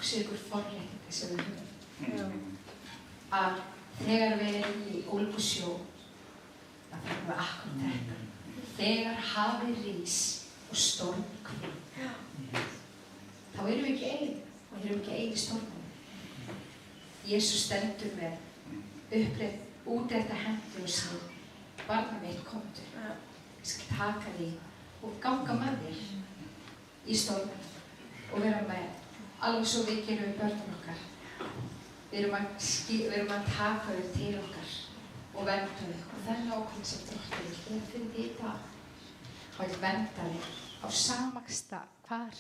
hugsið ykkur forréttindi sem við höfum. Að þegar við erum í ólgusjó, að það er akkurat þetta. Þegar hafið rís og storm hvíl, þá erum við ekki ein. Við erum ekki ein í storminu. Jesús stendur með útrétta hendi og segir, barnið mitt, komdu. Ég skal taka því og ganga með þér í storminu og vera með, alveg svo við gerum við börnum okkar. Við erum að taka þau til okkar og vernda þau. Og þennan ákveðin sem Drottinn vill fyrir því í dag. Hann vill vernda þig á sama stað, hvar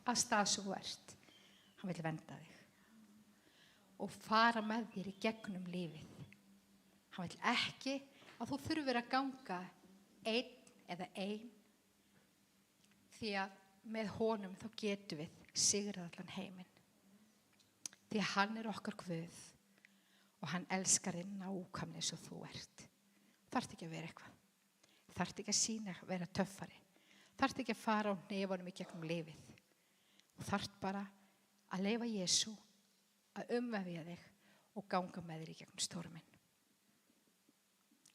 að stað sem þú ert. Hann vill vernda þig og fara með þér í gegnum lífið. Hann vill ekki að þú þurfir að ganga einn eða ein, því að með honum þá getum við sigrað allan heiminn. Því að hann okkar Guð og hann elskar þig nákvæmlega eins og þú ert. Þarft ekki að vera eitthvað. Þarft ekki að sýna að vera töffari. Þarft ekki að fara á hnefunum í gegnum lífið. Þú þarft bara að leyfa Jesú að umvefja þig og ganga með þér í gegnum storminn.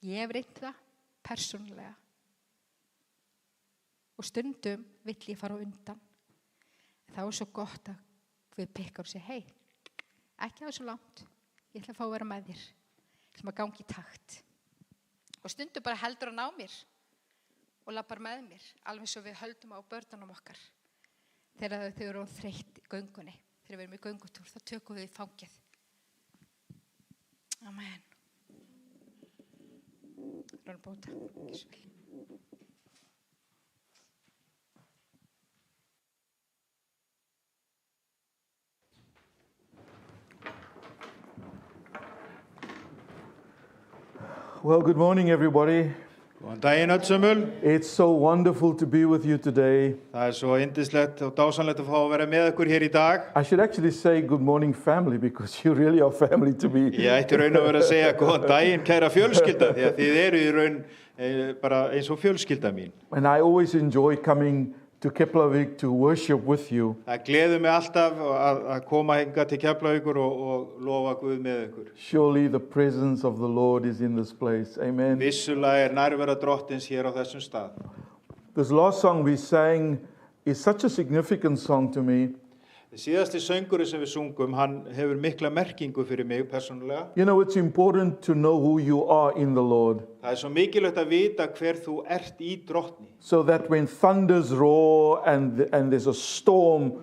Ég hef reynt það persónulega og stundum vill ég fara á undan. Það svo gott að Guð pikkar og segja, hei, ekki það svo langt, ég ætla að fá að vera með þér, sem að gangi í takt. Og stundum bara heldur hann á mér og lappar með mér, alveg svo við höldum á börnunum okkar. Þegar þau eru þreytt í göngunni, þegar við erum í göngutúr, þá tökum við í fangið. Amen. Rón bóta, ekki svo vel. Well, good morning, everybody. Góðan daginn öllsömmul. It's so wonderful to be with you today. Það svo yndislegt og dásanlegt að fá að vera með ykkur hér í dag. I should actually say good morning, family, because you really are family to me. Ég ætti raun að vera að segja góðan daginn, kæra fjölskylda, því að þið eru í raun bara eins og fjölskylda mín. And I always enjoy coming to Keflavik to worship with you. Það gleður mig alltaf að koma hingað til Keflavíkur og lofa Guð með ykkur. Surely the presence of the Lord is in this place. Amen. Vissulega nærvera Drottins hér á þessum stað. This last song we sang is such a significant song to me. Síðasti söngurinn sem við sungum, hann hefur mikla merkingu fyrir mig persónulega. You know, it's important to know who you are in the Lord. Það svo mikilvægt að vita hver þú ert í Drottni. So that when thunders roar and there's a storm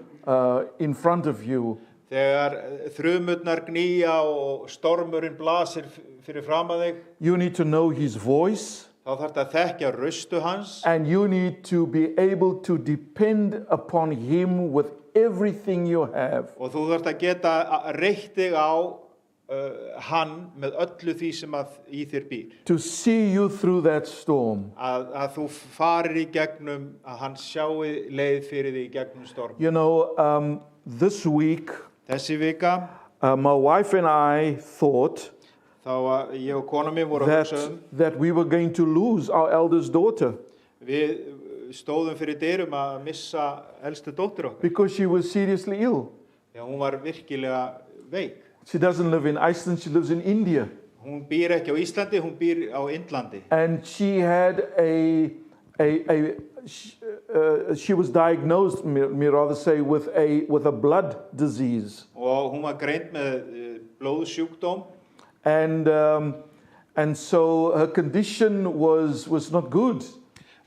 in front of you, Þegar þrumurnar gnýja og stormurinn blasir fyrir fram að þig, you need to know his voice. þá þarftu að þekkja raustu hans. And you need to be able to depend upon him with everything you have. Og þú þarft að geta reitt þig á hann með öllu því sem að í þér býr. To see you through that storm. Að þú farir í gegnum, að hann sjái leið fyrir þig í gegnum storm. You know, this week, Þessi vika, my wife and I thought þá að ég og kona mín voru að hugsa that we were going to lose our eldest daughter. Við stóðum fyrir dyrum að missa elstu dóttur okkar. Because she was seriously ill. Já, hún var virkilega veik. She doesn't live in Iceland, she lives in India. Hún býr ekki á Íslandi, hún býr á Indlandi. And she had she was diagnosed, me rather say, with a blood disease. Og hún var greind með blóðsjúkdóm. And so her condition was not good.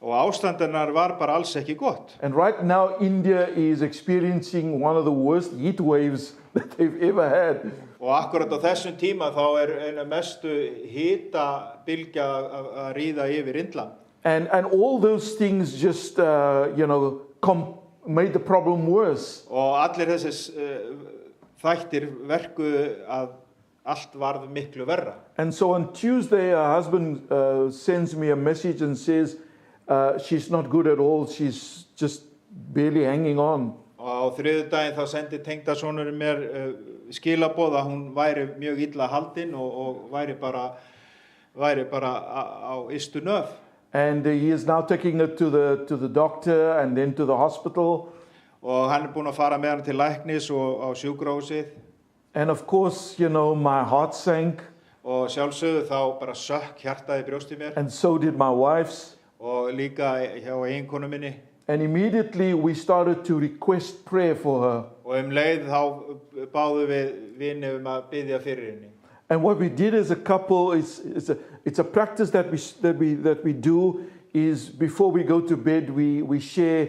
Og ástandennar var bara alls ekki gott. And right now India is experiencing one of the worst heat waves that they've ever had. Og akkurat á þessum tíma þá eina mestu hitabylgja að ríða yfir Indland. And all those things just made the problem worse. Og allir þessi þættir verkuðu að allt varð miklu verra. And so on Tuesday her husband sends me a message and says she's not good at all, she's just barely hanging on. Og á þriðjudaginn þá sendi tengdasonurinn mér skilaboð að hún væri mjög illa haldin og væri bara á ystu nöf. And he is now taking her to the doctor and then to the hospital. Og hann búinn að fara með hann til læknis og á sjúkrahúsið. And of course, my heart sank. Og sjálfsögðu þá bara sökk hjartað í brjósti mér. And so did my wife's. Og líka hjá eiginkonu minni. And immediately we started to request prayer for her. Og leið þá báðum við vini að biðja fyrir henni. And what we did as a couple it's a practice that we do is before we go to bed we share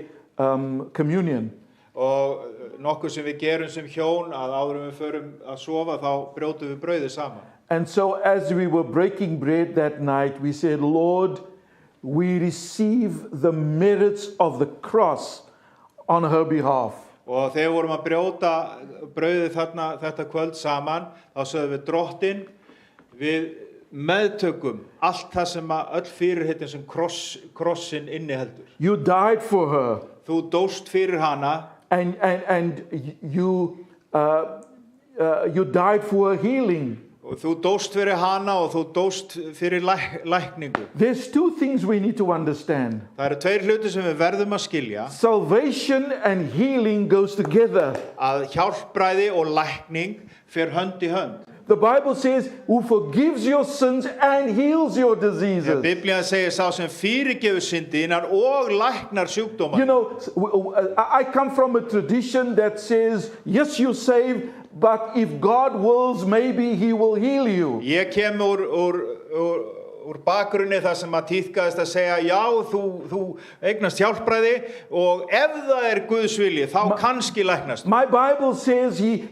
communion. Og nokkuð sem við gerum sem hjón að áður við förum að sofa þá brjótum við brauðið saman. And so as we were breaking bread that night we said, Lord, we receive the merits of the cross on her behalf. Og þegar við vorum að brjóta brauðið þarna þetta kvöld saman, þá sögðum við Drottinn, við meðtökum allt það sem að öll fyrirheitin sem krossin inniheldur. You died for her. Þú dóst fyrir hana. And you died for her healing. Og þú dóst fyrir hana og þú dóst fyrir lækningu. There's two things we need to understand. Það eru tveir hlutir sem við verðum að skilja. Salvation and healing goes together. Að hjálpræði og lækning fer hönd í hönd. The Bible says, who forgives your sins and heals your diseases. Biblían segir sá sem fyrirgefur syndirnar og læknar sjúkdóma. You know, I come from a tradition that says, yes, you're saved, but if God wills, maybe he will heal you. Ég kem úr bakgrunni þar sem að tíðkaðist að segja, já, þú eignast hjálpræði og ef það er Guðs vilji, þá kannski læknast. My Bible says he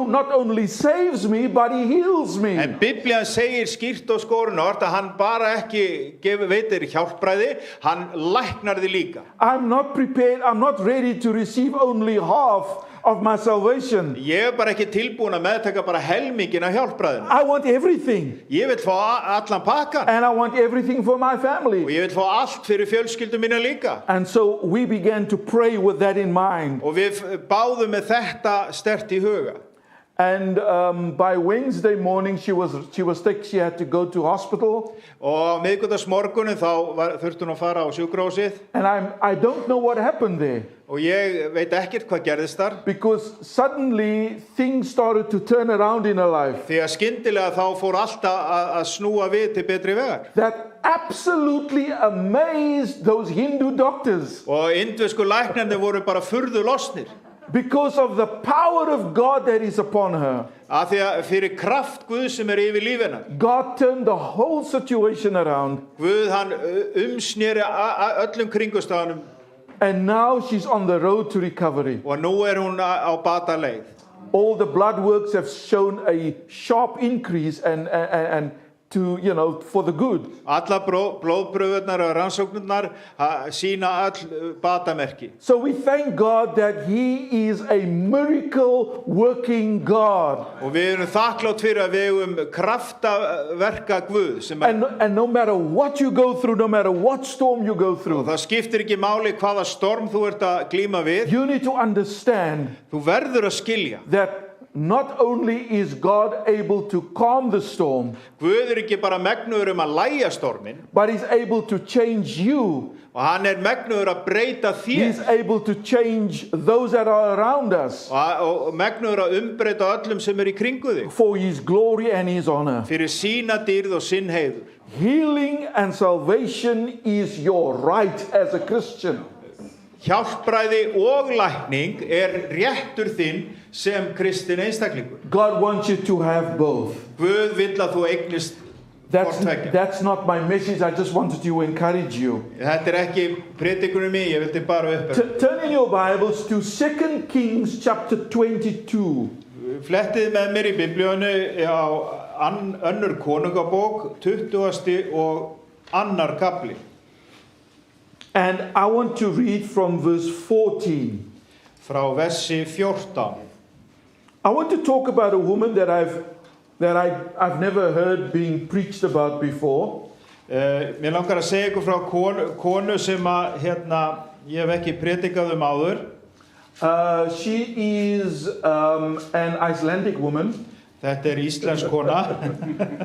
not only saves me, but he heals me. En Biblían segir skýrt og skorinort að hann bara ekki veitir hjálpræði, hann læknar þig líka. I'm not prepared, I'm not ready to receive only half of my salvation. Ég bara ekki tilbúin að meðtaka bara helmingin af hjálpræðinu. I want everything. Ég vil fá allan pakkan. And I want everything for my family. Og ég vil fá allt fyrir fjölskyldu mína líka. And so we began to pray with that in mind. Og við báðum með þetta sterkt í huga. And by Wednesday morning she was sick, she had to go to hospital. Og á miðvikudagsmorgunin þá þurfti hún að fara á sjúkrahúsið. And I don't know what happened there. Og ég veit ekkert hvað gerðist þar. Because suddenly things started to turn around in her life. Því að skyndilega þá fór allt að snúa við til betri vegar. That absolutely amazed those Hindu doctors. Og indversku læknarnir voru bara furðu lostnir. Because of the power of God that is upon her. Af því að fyrir kraft Guð sem yfir lífi hennar. God turned the whole situation around. Guð hann umsneri öllum kringumstæðunum. And now she's on the road to recovery. Og nú hún á bataleið. All the blood works have shown a sharp increase and to, you know, for the good. Alla blóðpröfurnar og rannsóknirnar sýna öll batamerki. So we thank God that he is a miracle working God. Og við erum þakklátt fyrir að við eigum kraftaverka Guð sem and no matter what you go through, no matter what storm you go through, það skiptir ekki máli hvaða storm þú ert að glíma við. you need to understand Þú verður að skilja. that not only is God able to calm the storm, Guð ekki bara megnuður að lægja stormin, but he's able to change you. og hann megnuður að breyta He's þér. able to change those that are around us Og megnuður að umbreyta öllum sem í kringu þig. for his glory and his honor. Fyrir sína dýrð og sinn heiður. Healing and salvation is your right as a Christian. Hjálpræði og lækning réttur þinn sem kristinn einstaklingur. God wants you to have both. Guð vill að þú eignist hvort tveggja. That's not my message. I just wanted to encourage you. Þetta ekki predikunum mín, ég vildi bara upp. Turn in your Bibles to 2 Kings chapter 22. Flettið með mér í Biblíunni á önnur konungabók, 20. og annar kapli. And I want to read from verse 14. Frá versi 14. I want to talk about a woman that I've never heard being preached about before. Mér langar að segja ykkur frá konu sem að ég hef ekki predikað áður. She is an Icelandic woman. Þetta íslensk kona.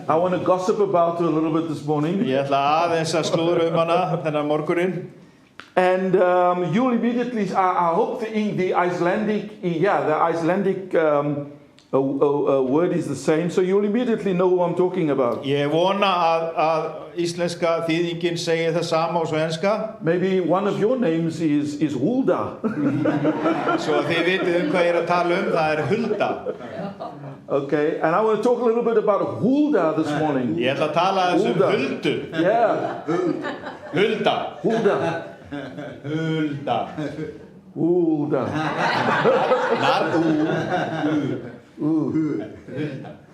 I want to gossip about her a little bit this morning. Ég ætla aðeins að slúðra hana þennan morguninn. And you'll immediately, I hope the Icelandic word is the same, so you'll immediately know who I'm talking about. Ég vona að íslenska þýðingin segi það sama og svenska. Maybe one of your names is Hulda. Svo þið vitið hvað ég að tala það Hulda. Okay, and I want to talk a little bit about Hulda this morning. Ég ætla að tala Huldu. Yeah. Hulda. Hulda. Hulda. Hulda. Not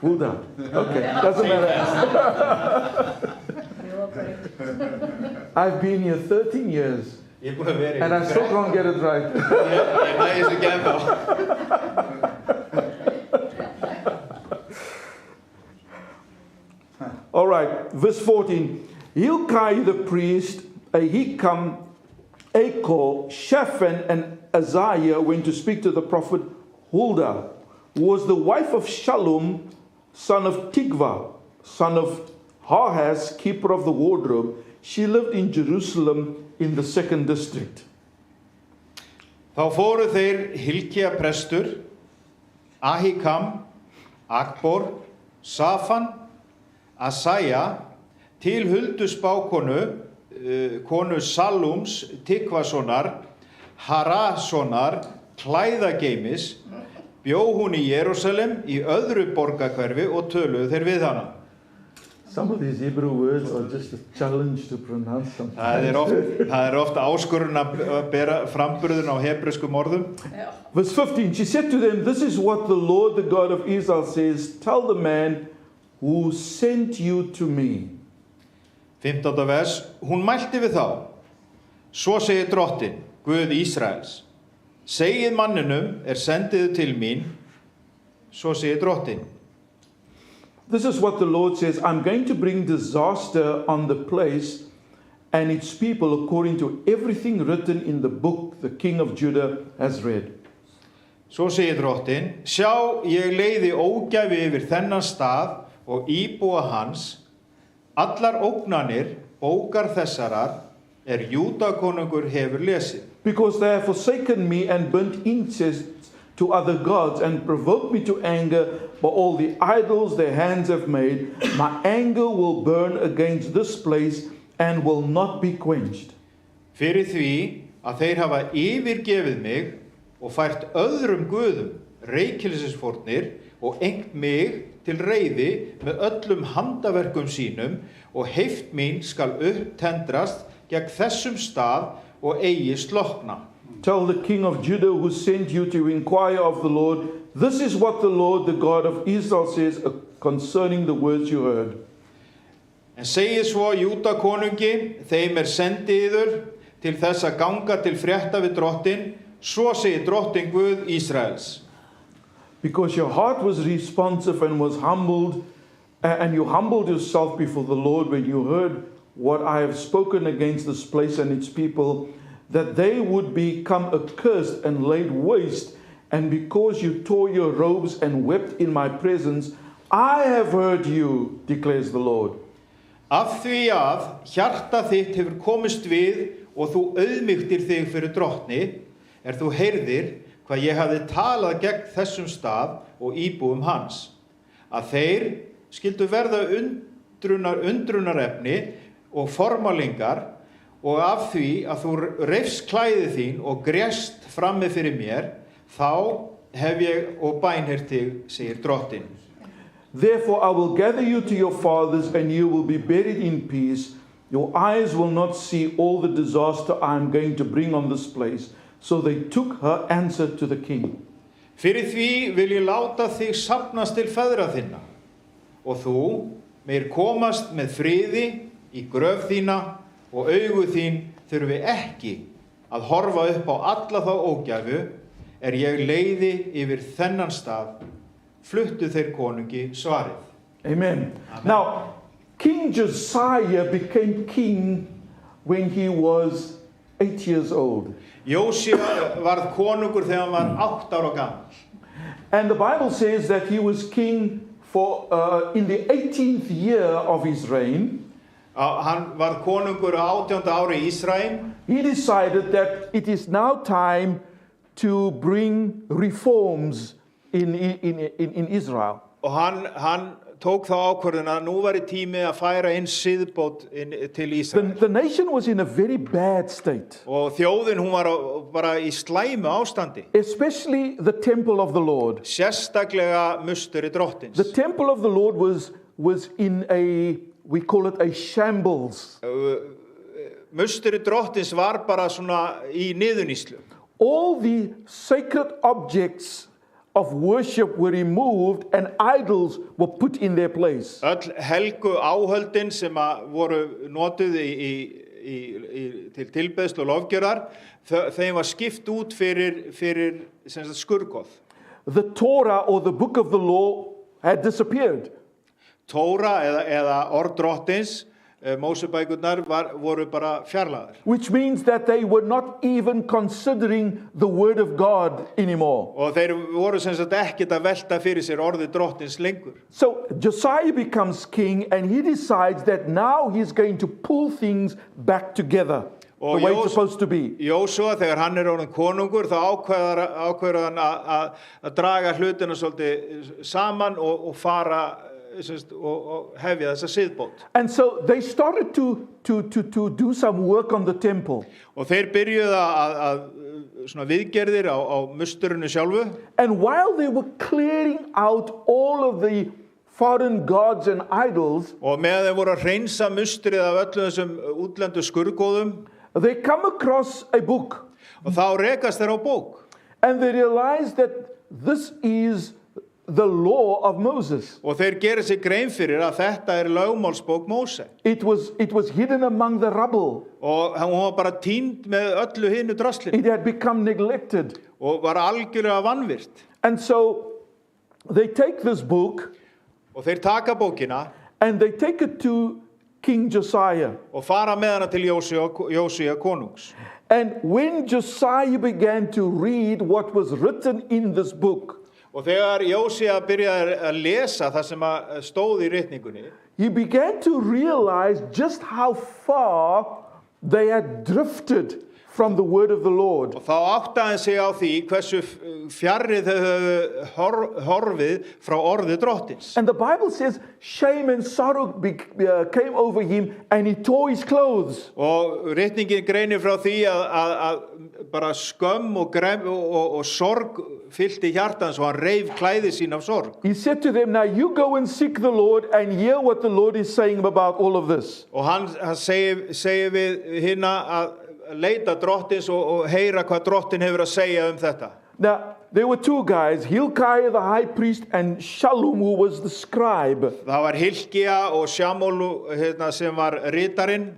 Hulda. Okay, doesn't matter. I've been here 13 years. Ég er búin að vera í and I still can't get it right. Ég næði þessu ekki ennþá. All right, verse 14. Hilkiah the priest, Ahikam, Achor, Shaphan, and Azariah went to speak to the prophet Huldah, who was the wife of Shallum, son of Tikva, son of Harhas, keeper of the wardrobe. She lived in Jerusalem in the 2nd district. Þá fóru þeir Hilkía prestur, Ahikam, Akbor, Safan, Asaja, til Huldu spákonu, konu Salums, Tikvasonar, Harasonar, klæðageimis, bjó hún í Jerúsalem í öðru borgarhverfi og töluðu þeir við hana. Some of these Hebrew words are just a challenge to pronounce something. Það er oft áskorun að bera framburðun á hebreskum orðum. Verse 15, she said to them, this is what the Lord, the God of Israel says, tell the man who sent you to me. 15. vers, hún mælti við þá, svo segir drottin, Guð Ísraels, segið manninum sendiðu til mín, svo segir drottin. This is what the Lord says, I'm going to bring disaster on the place and its people according to everything written in the book the king of Judah has read. Svo segir drottin, sjá, ég leiði ógæfi yfir þennan stað og íbúa hans, allar ógnanir, bókar þessarar, Júdakonungur hefur lesið. Because they have forsaken me and burnt incense to other gods and provoked me to anger by all the idols their hands have made, my anger will burn against this place and will not be quenched. Fyrir því að þeir hafa yfirgefið mig og fært öðrum guðum reykilsisfórnir og engt mig til reiði með öllum handaverkum sínum og heift mín skal upptendrast gegn þessum stað og eigi slokkna. Tell the king of Judah who sent you to inquire of the Lord, this is what the Lord, the God of Israel says concerning the words you heard. En segið svo Júdakonungi, þeim sendiður til þess að ganga til frétta við drottin, svo segir drottin Guð Ísraels. Because your heart was responsive and was humbled, and you humbled yourself before the Lord when you heard what I have spoken against this place and its people, that they would become accursed and laid waste, and because you tore your robes and wept in my presence, I have heard you, declares the Lord. Af því að hjarta þitt hefur komist við og þú auðmýktir þig fyrir drottni, þú heyrðir hvað ég hafði talað gegn þessum stað og íbúum hans, að þeir skyldu verða undrunarefni og formálingar, og af því að þú reifst klæði þín og grést frammi fyrir mér, þá hef ég og bænheyrt þig, segir drottin. Therefore I will gather you to your fathers, and you will be buried in peace. Your eyes will not see all the disaster I am going to bring on this place. So they took her answer to the king. Fyrir því vil ég láta þig safnast til feðra þinna, og þú meir komast með friði í gröf þína, og augu þín þurfi ekki að horfa upp á alla þá ógæfu, ég leiði yfir þennan stað, fluttu þeir konungi svarið. Amen. Now, King Josiah became king when he was 8 years old. Jósía varð konungur þegar hann var 8 ára gamall. And the Bible says that he was king for in the 18th year of his reign. Hann varð konungur á 18. ári í Ísrael. He decided that it is now time to bring reforms in Israel. Og hann tók þá ákvörðun að nú væri tími að færa inn siðbót til Ísrael. The nation was in a very bad state. Og þjóðin hún var bara í slæmu ástandi. Especially the temple of the Lord. Sérstaklega musteri drottins. The temple of the Lord was in a, we call it a shambles. Musteri drottins var bara svona í niðurníslu. All the sacred objects of worship were removed and idols were put in their place. Öll helgu áhöldin sem voru notuð til tilbeðslu og lofgjörðar, þeim var skipt út fyrir sem sagt skurðgoð. The Torah or the book of the law had disappeared. Tóra eða orð drottins, Mósebækurnar voru bara fjarlæðar. Which means that they were not even considering the word of God anymore. Og þeir voru sem sagt ekkert að velta fyrir sér orði drottins lengur. So Josiah becomes king and he decides that now he's going to pull things back together the way it's supposed to be. Jósúa, þegar hann orðinn konungur, þá ákveður hann að draga hlutina svolítið saman og fara og hefja þessa siðbót. And so they started to do some work on the temple. Og þeir byrjuðu að svona viðgerðir á musturinu sjálfu. And while they were clearing out all of the foreign gods and idols, og meðan þeir voru að hreinsa mustrið af öllum þessum útlendu skurðgoðum, they come across a book. Og þá rekast þeir á bók. And they realize that this is the law of Moses. Og þeir gera sig grein fyrir að þetta lögmálsbók Móse. It was hidden among the rubble. Og hún var bara týnd með öllu hinu draslinu. It had become neglected. Og var algjörlega vanvirt. And so they take this book. Og þeir taka bókina. And they take it to King Josiah. Og fara með hana til Jósía konungs. And when Josiah began to read what was written in this book, og þegar Jósía byrjaði að lesa það sem stóð í ritningunni, he began to realize just how far they had drifted from the word of the Lord. Og þá áttaði hann sig á því hversu fjarri þau höfðu horfið frá orði drottins. And the Bible says shame and sorrow came over him and he tore his clothes. Og ritningin greinir frá því að bara skömm og sorg fyllti hjartans og hann reif klæði sín af sorg. He said to them, now you go and seek the Lord and hear what the Lord is saying about all of this. Og hann segir við hina að leita drottins og heyra hvað drottin hefur að segja þetta. Now, there were two guys, Hilkiah the high priest and Shallum who was the scribe. Það var Hilkía og Shamól sem var ritarinn.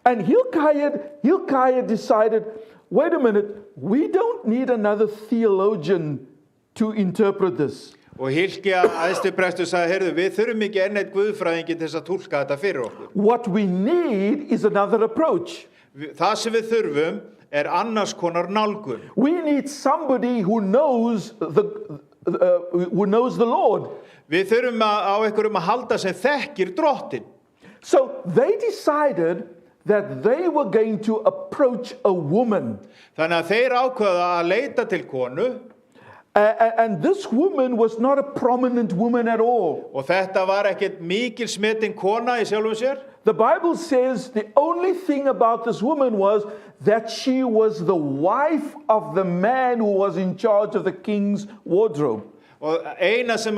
And Hilkiah decided, wait a minute, we don't need another theologian to interpret this. Og Hilkía æðstiprestur sagði, heyrðu, við þurfum ekki enn eitt guðfræðingi til þess að túlka þetta fyrir okkur. What we need is another approach. Það sem við þurfum annars konar nálgun. We need somebody who knows the Lord. Við þurfum á einhverjum að halda sem þekkir drottin. So they decided that they were going to approach a woman. Þannig að þeir ákveða að leita til konu. And this woman was not a prominent woman at all. Og þetta var ekkert mikil smetin kona í sjálfum sér. The Bible says the only thing about this woman was that she was the wife of the man who was in charge of the king's wardrobe. Og eina sem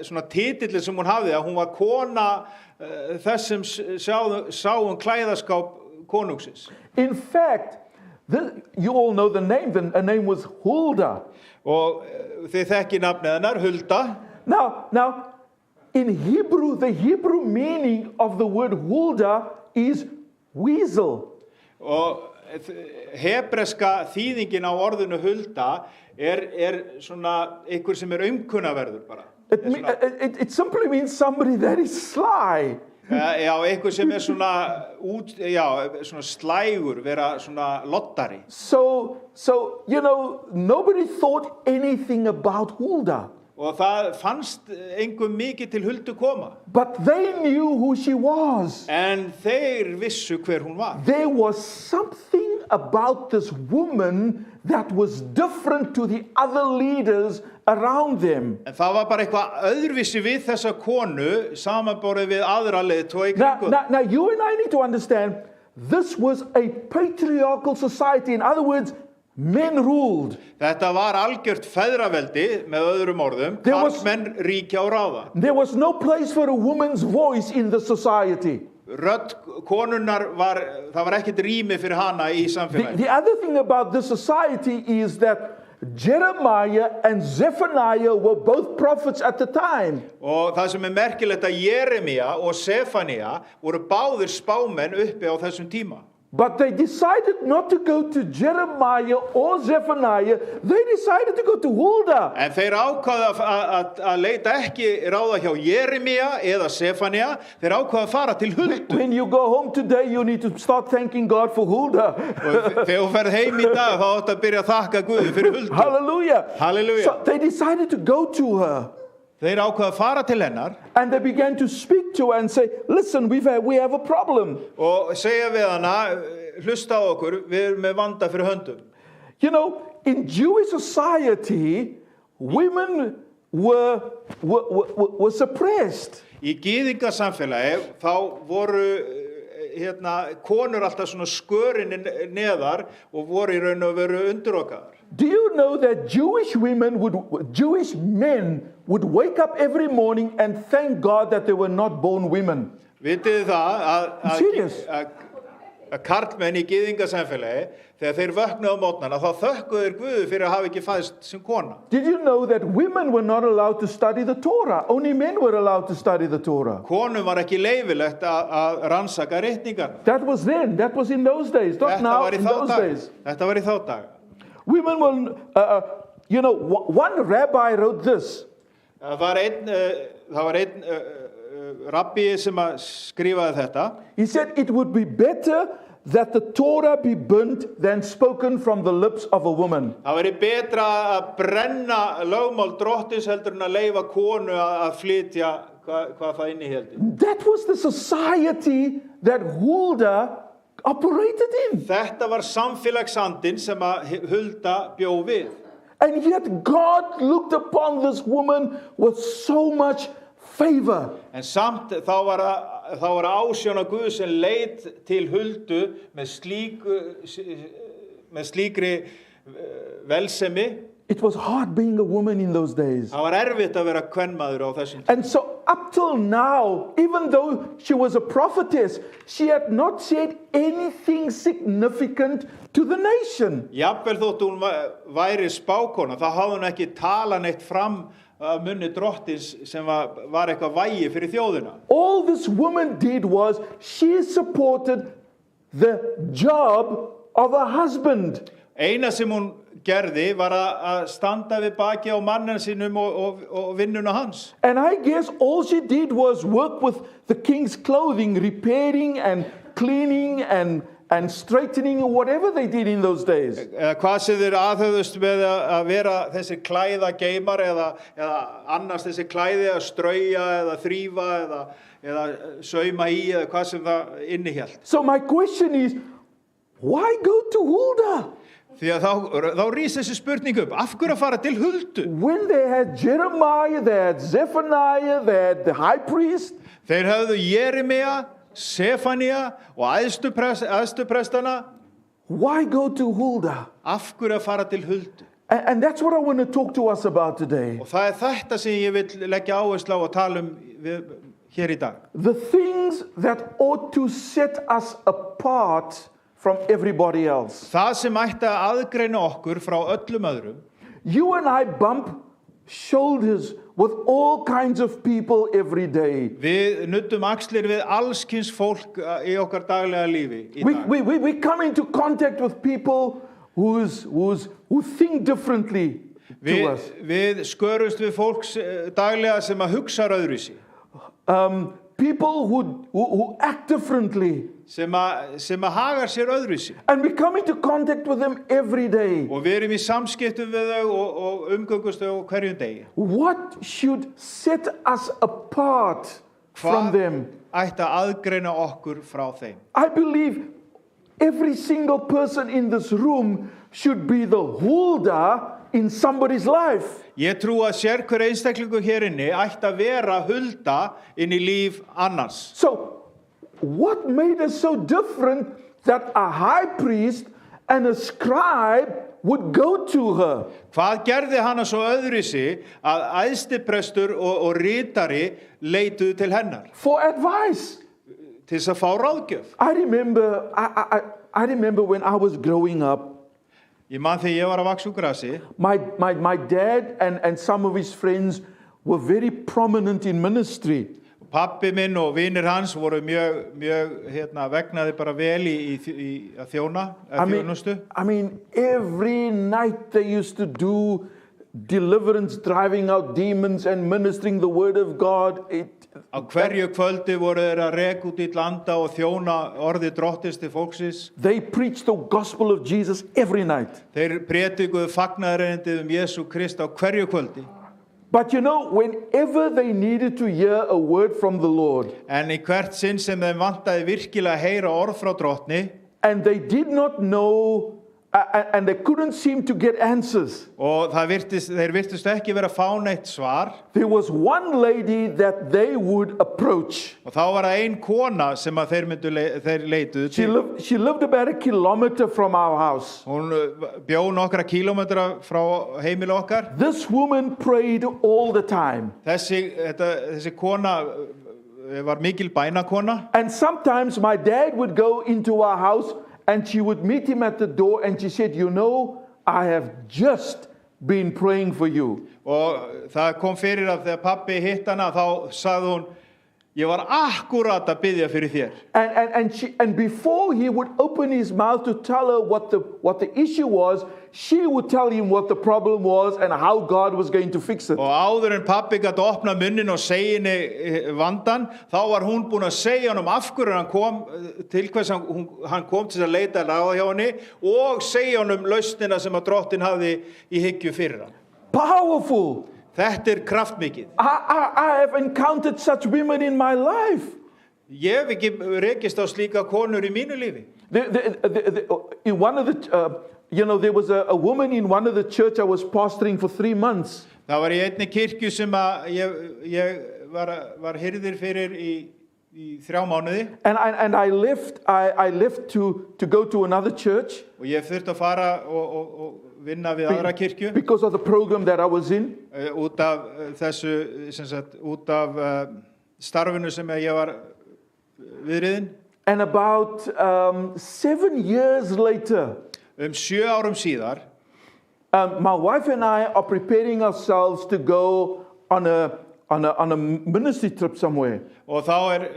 svona titillin sem hún hafði, að hún var kona þess sem sá klæðaskáp konungsins. In fact, you all know the name. The name was Huldah. Og þið þekki nafnið hennar, Hulda. Now, in Hebrew, the Hebrew meaning of the word Huldah is weasel. Og hebreska þýðingin á orðinu Hulda svona einhver sem umkunnaverður bara. It simply means somebody that is sly. Já, einhver sem svona slægur, vera svona lottari. So nobody thought anything about Huldah. Og það fannst engum mikið til Huldu koma. But they knew who she was. En þeir vissu hver hún var. There was something about this woman that was different to the other leaders around them. En það var bara eitthvað öðruvísi við þessa konu samanborið við aðra leiðtoga í kringum. Now you and I need to understand, this was a patriarchal society. In other words, men ruled. Þetta var algjört feðraveldi, með öðrum orðum, karlmenn ríkja og ráða. There was no place for a woman's voice in the society. Rödd konunnar það var ekkert rými fyrir hana í samfélagi. The other thing about this society is that Jeremiah and Zephaniah were both prophets at the time. Og það sem merkilegt að Jeremía og Sefanía voru báðir spámenn uppi á þessum tíma. But they decided not to go to Jeremiah or Zephaniah. They decided to go to Huldah. En þeir ákvaðu að leita ekki ráða hjá Jeremía eða Sefania, þeir ákvaðu að fara til Huldu. When you go home today, you need to start thanking God for Huldah. Og þegar þú ferð heim í dag, þá áttu að byrja að þakka Guði fyrir Huldu. Hallelujah. Hallelujah. So they decided to go to her. Þeir ákvaðu að fara til hennar And they began to speak to her and say, listen, we have a problem. og segja við hana, hlusta á okkur, við erum með vanda fyrir höndum. You know, in Jewish society, women were suppressed. Í gyðingasamfélagi þá voru konur alltaf svona skörin neðar og voru í raun og veru undirokaðar. Do you know that Jewish men would wake up every morning and thank God that they were not born women? Vitið þið það Serious? að karlmenn í gyðingasamfélagi, þegar þeir vöknuðu á mótnana, þá þökkuðu þeir Guði fyrir að hafa ekki fæðst sem kona. Did you know that women were not allowed to study the Torah? Only men were allowed to study the Torah. Konum var ekki leyfilegt að rannsaka ritningarna. That was then. That was in those days. Not now, in those days. Þetta var í þá daga. Women were, one rabbi wrote this. Það var einn rabbi sem að skrifaði þetta. He said it would be better that the Torah be burnt than spoken from the lips of a woman. Það væri betra að brenna lögmál drottins heldur en að leyfa konu að flytja hvað það innihéldi. That was the society that Huldah operated in. Þetta var samfélagsandinn sem að Hulda bjó við. And yet God looked upon this woman with so much favor. En samt þá var ásjón af Guð sem leit til Huldu með slíkri velsemi. It was hard being a woman in those days. Það var erfitt að vera kvenmaður á þessum tíma. And so up till now, even though she was a prophetess, she had not said anything significant to the nation. Jafnvel þótt hún væri spákona, þá hafði hún ekki talað neitt fram af munni drottins sem var eitthvað vægi fyrir þjóðina. All this woman did was she supported the job of a husband. Eina sem hún gerði var að standa við baki á mannin sínum og vinnuna hans. And I guess all she did was work with the king's clothing, repairing and cleaning and straightening, whatever they did in those days. Hvað sem þeir aðhöfðust með að vera þessi klæðageimar eða annars þessi klæði að strauja eða þrífa eða sauma í eða hvað sem það innihélt. So my question is, why go to Huldah? Því að þá rís þessi spurning upp, af hverju að fara til Huldu? When they had Jeremiah, they had Zephaniah, they had the high priest. Þeir höfðu Jeremía, Sefania og æðstu prestana. Why go to Huldah? Af hverju að fara til Huldu? And that's what I want to talk to us about today. Og það þetta sem ég vil leggja áherslu á og tala hér í dag. The things that ought to set us apart from everybody else. Það sem ætti að aðgreina okkur frá öllum öðrum. You and I bump shoulders with all kinds of people every day. Við nuddum axlir við alls kyns fólk í okkar daglega lífi í dag. We come into contact with people who think differently to us. Við skörumst við fólk daglega sem að hugsa öðruvísi. People who act differently. Sem að hagar sér öðruvísi. And we come into contact with them every day. Og við erum í samskiptum við þau og umgöngumst þau hverjum degi. What should set us apart from them? Ætti að aðgreina okkur frá þeim? I believe every single person in this room should be the Huldah in somebody's life. Ég trú að sérhver einstaklingur hér inni ætti að vera Hulda inn í líf annars. So, what made us so different that a high priest and a scribe would go to her? Hvað gerði hana svo öðruvísi að æðstiprestur og ritari leituðu til hennar? For advice. Til þess að fá ráðgjöf. I remember when I was growing up. Ég man þegar ég var að vaxa úr grasi. My dad and some of his friends were very prominent in ministry. Pappi minn og vinir hans voru mjög vegnaði bara vel í að þjóna, þjónustu. I mean, every night they used to do deliverance, driving out demons and ministering the word of God. Á hverju kvöldi voru þeir að reka út í landa og þjóna orði drottins til fólksins. They preached the gospel of Jesus every night. Þeir predikuðu fagnaðarerindið Jesú Krist á hverju kvöldi. But you know, whenever they needed to hear a word from the Lord, En í hvert sinn sem þeim vantaði virkilega að heyra orð frá drottni, and they did not know, and they couldn't seem to get answers, og þeir virtust ekki vera að fá neitt svar, there was one lady that they would approach. og þá var það ein kona sem að þeir leituðu til. She lived about a kilometer from our house. Hún bjó nokkra kílómetra frá heimili okkar. This woman prayed all the time. Þessi kona var mikil bænakona. And sometimes my dad would go into our house and she would meet him at the door and she said, you know, I have just been praying for you. Og það kom fyrir að þegar pappi hitt hana, þá sagði hún, ég var akkurat að biðja fyrir þér. And before he would open his mouth to tell her what the issue was, she would tell him what the problem was and how God was going to fix it. Og áður en pappi gat opna munnin og segja henni vandan, þá var hún búin að segja honum af hverju hann kom, til hvers hann kom til að leita ráða hjá henni, og segja honum lausnina sem að drottin hafði í hyggju fyrir hann. Powerful. Þetta kraftmikið. I have encountered such women in my life. Ég hef ekki rekist á slíka konur í mínu lífi. In one of the, there was a woman in one of the church I was pastoring for 3 months. Það var í einni kirkju sem að ég var hirðir fyrir í 3 mánuði. And I left to go to another church. Og ég þurfti að fara og vinna við aðra kirkju. Because of the program that I was in. Út af þessu, út af starfinu sem ég var viðriðin. And about 7 years later, 7 árum síðar, my wife and I are preparing ourselves to go on a ministry trip somewhere. Og þá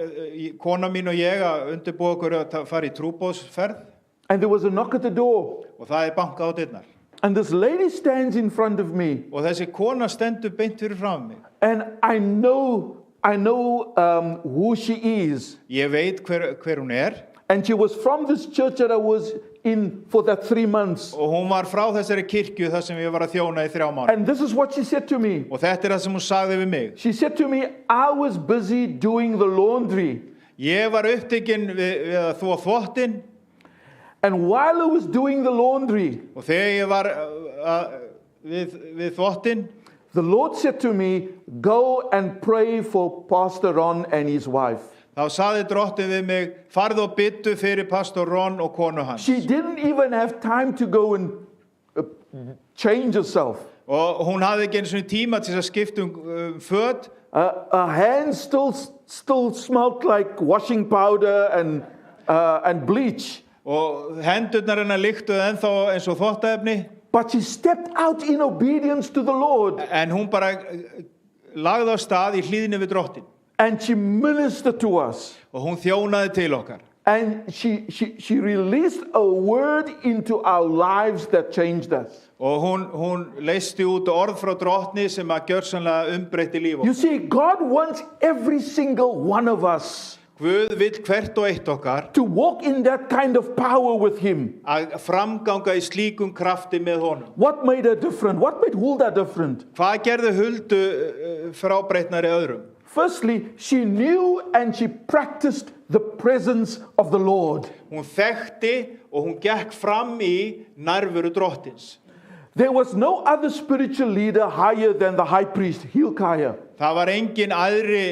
kona mín og ég að undirbúa okkur að fara í trúboðsferð. And there was a knock at the door. Og það bankað á dyrnar. And this lady stands in front of me. Og þessi kona stendur beint fyrir fram mig. And I know who she is. Ég veit hver hún And she was from this church that I was in for that 3 months. Og hún var frá þessari kirkju þar sem ég var að þjóna í 3 mánuði. And this is what she said to me. Og þetta það sem hún sagði við mig. She said to me, I was busy doing the laundry. Ég var upptekinn við að þvo þvottinn. And while I was doing the laundry, og þegar ég var við þvottinn, the Lord said to me, go and pray for Pastor Ron and his wife. Þá sagði drottin við mig, farðu og biddu fyrir pastor Ron og konu hans. She didn't even have time to go and change herself. Og hún hafði ekki einu svona tíma til að skipta föt. Her hands still smelled like washing powder and bleach. Og hendurnar hennar lyktuðu ennþá eins og þvottaefni. But she stepped out in obedience to the Lord. En hún bara lagði á stað í hlíðinni við drottin. And she ministered to us. Og hún þjónaði til okkar. And she released a word into our lives that changed us. Og hún leysti út orð frá drottni sem að gjörsamlega umbreytti líf okkar. You see, God wants every single one of us Guð vill hvert og eitt okkar to walk in that kind of power with him. Að framganga í slíkum krafti með honum. What made her different? What made Hulda different? Hvað gerði Huldu frábreytnari öðrum? Firstly, she knew and she practiced the presence of the Lord. Hún þekkti og hún gekk fram í nærveru drottins. There was no other spiritual leader higher than the high priest, Hilkiah. Það var engin aðri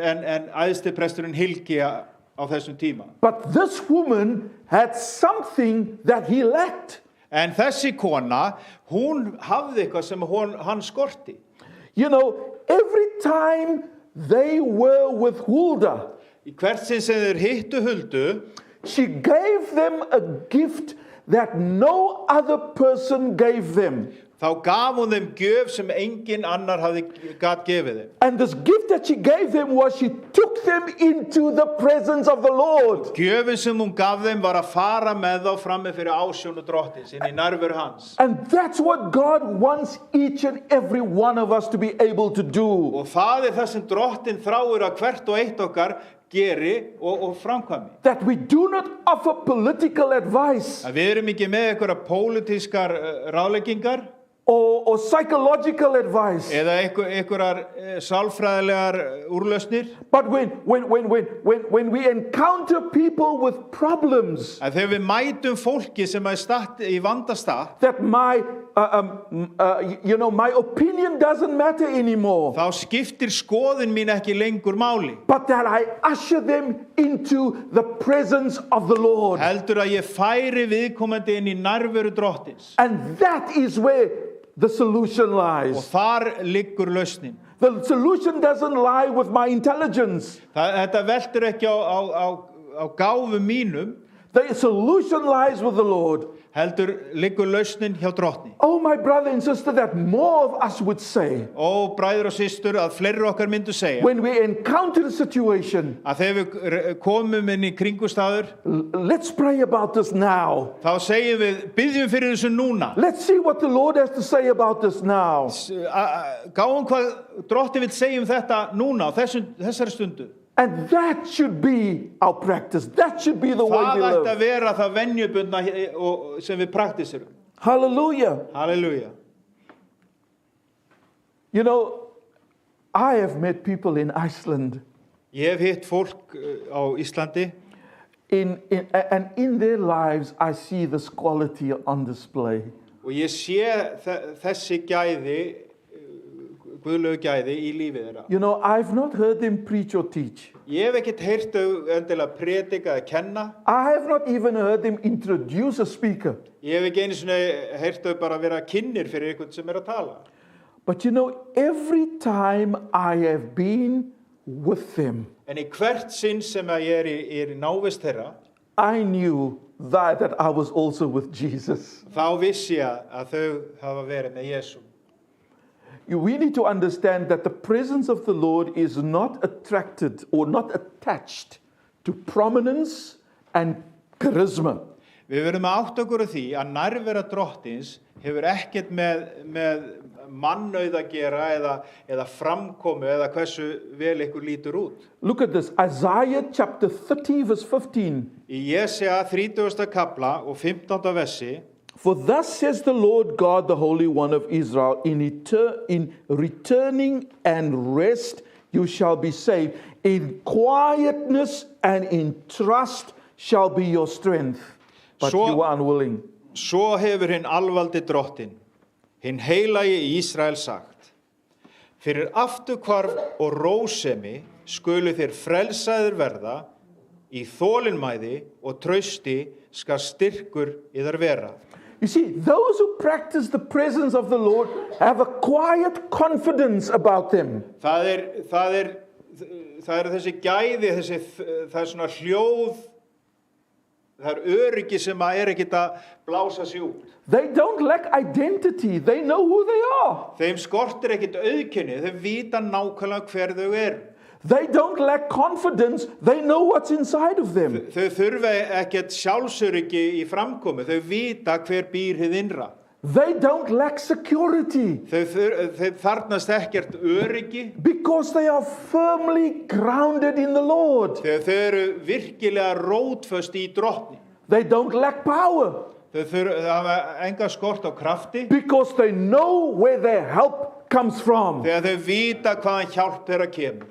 en æðstipresturinn Hilkija á þessum tíma. But this woman had something that he lacked. En þessi kona, hún hafði eitthvað sem hann skorti. You know, every time they were with Hulda, Í hvert sinn sem þeir hittu Huldu, she gave them a gift that no other person gave them. þá gaf hún þeim gjöf sem engin annar gat gefið þeim. And this gift that she gave them was she took them into the presence of the Lord. Gjöfin sem hún gaf þeim var að fara með þá frammi fyrir ásjónu drottins, inn í nærveru hans. And that's what God wants each and every one of us to be able to do. Og það það sem drottin þráir að hvert og eitt okkar geri og framkvæmi. That we do not offer political advice Að við erum ekki með einhverja pólitískar ráðleggingar or psychological advice. eða einhverjar sálfræðilegar úrlausnir. But when we encounter people with problems, Að þegar við mætum fólki sem statt í vandastað, that my opinion doesn't matter anymore, þá skiptir skoðun mín ekki lengur máli. but that I usher them into the presence of the Lord. Heldur að ég færi viðkomandi inn í nærveru drottins. And that is where the solution Og lies. þar liggur lausnin. The solution doesn't lie with my intelligence. Þetta veltur ekki á gáfum mínum, The solution lies with the Lord. heldur liggur lausnin hjá drottni. Oh, my brother and sister, that more of us would say, Og bræður og systur, að fleiri okkar myndu segja when we encounter a situation, að þegar við komum inn í kringumstæður, let's pray about this now. þá segjum við, biðjum fyrir þessu núna. Let's see what the Lord has to say about this now. Gáum hvað drottinn vill segja þetta núna á þessari stundu. And that should be our practice. That should be the way Það we ætti að live. vera það venjubundna sem við praktísirum. Hallelujah. Halleluja. You know, I have met people in Iceland, Ég hef hitt fólk á Íslandi and in their lives I see this quality on display. og ég sé þessi gæði, guðlegu gæði í lífið þeirra. You know, I've not heard them preach or teach. Ég hef ekkert heyrt þau endilega predika eða kenna. I have not even heard them introduce a speaker. Ég hef ekki einu sinni heyrt þau bara vera kynnir fyrir einhvern sem að tala. But you know, every time I have been with them, En í hvert sinn sem að ég í návist þeirra, I knew that I was also with Jesus. þá vissi ég að þau hafa verið með Jesú. We need to understand that the presence of the Lord is not attracted or not attached to prominence and charisma. Við verðum að átta okkur á því að nærvera drottins hefur ekkert með mannauð að gera eða framkomu eða hversu vel ykkur lítur út. Look at this, Isaiah chapter 30 verse 15. Í Jesja 30. kapla og 15. versi, For thus says the Lord God, the Holy One of Israel, in returning and rest you shall be saved. In quietness and in trust shall be your strength. But you are unwilling. Svo hefur hinn alvaldi drottin, hinn heilagi í Ísrael sagt, fyrir afturhvarf og rósemi skulu þér frelsaðir verða, í þolinmæði og trausti skal styrkur yðar vera. You see, those who practice the presence of the Lord have a quiet confidence about them. Það er þessi gæði, það svona hljóð, það öryggi sem ekkert að blása sig út. They don't lack identity. They know who they are. Þeim skortir ekkert auðkenni, þau vita nákvæmlega hver þau eru. They don't lack confidence. They know what's inside of them. Þau þurfa ekkert sjálfsöryggi í framkomu, þau vita hver býr hið innra. They don't lack security Þau þarfnast ekkert öryggi, because they are firmly grounded in the Lord. þau eru virkilega rótföst í drottni. They don't lack power Þau hafa enga skort á krafti, because they know where their help comes from. þegar þau vita hvaðan hjálp þeirra kemur.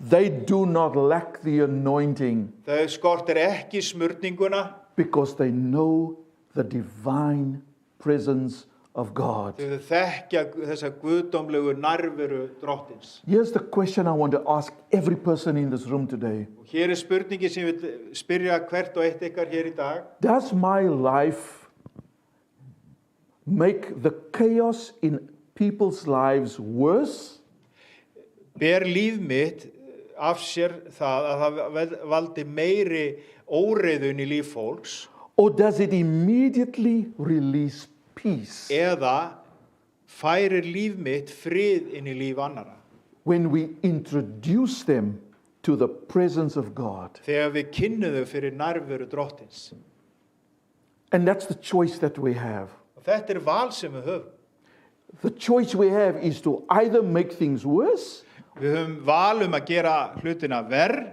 They do not lack the anointing Þau skortir ekki smurninguna, because they know the divine presence of God. þau þekkja þessa guðdómlegu nærveru drottins. Here's the question I want to ask every person in this room today. Og hér er spurningi sem ég vil spyrja hvert og eitt ykkar hér í dag. Does my life make the chaos in people's lives worse? Ber líf mitt af sér það að það valdi meiri óreiðun í líf fólks, Or does it immediately release peace? eða færir líf mitt frið inn í líf annara. when we introduce them to the presence of God. Þegar við kynnum þau fyrir nærveru drottins. And that's the choice that we have. Og þetta val sem við höfum. The choice we have is to either make things worse Við höfum val að gera hlutina verr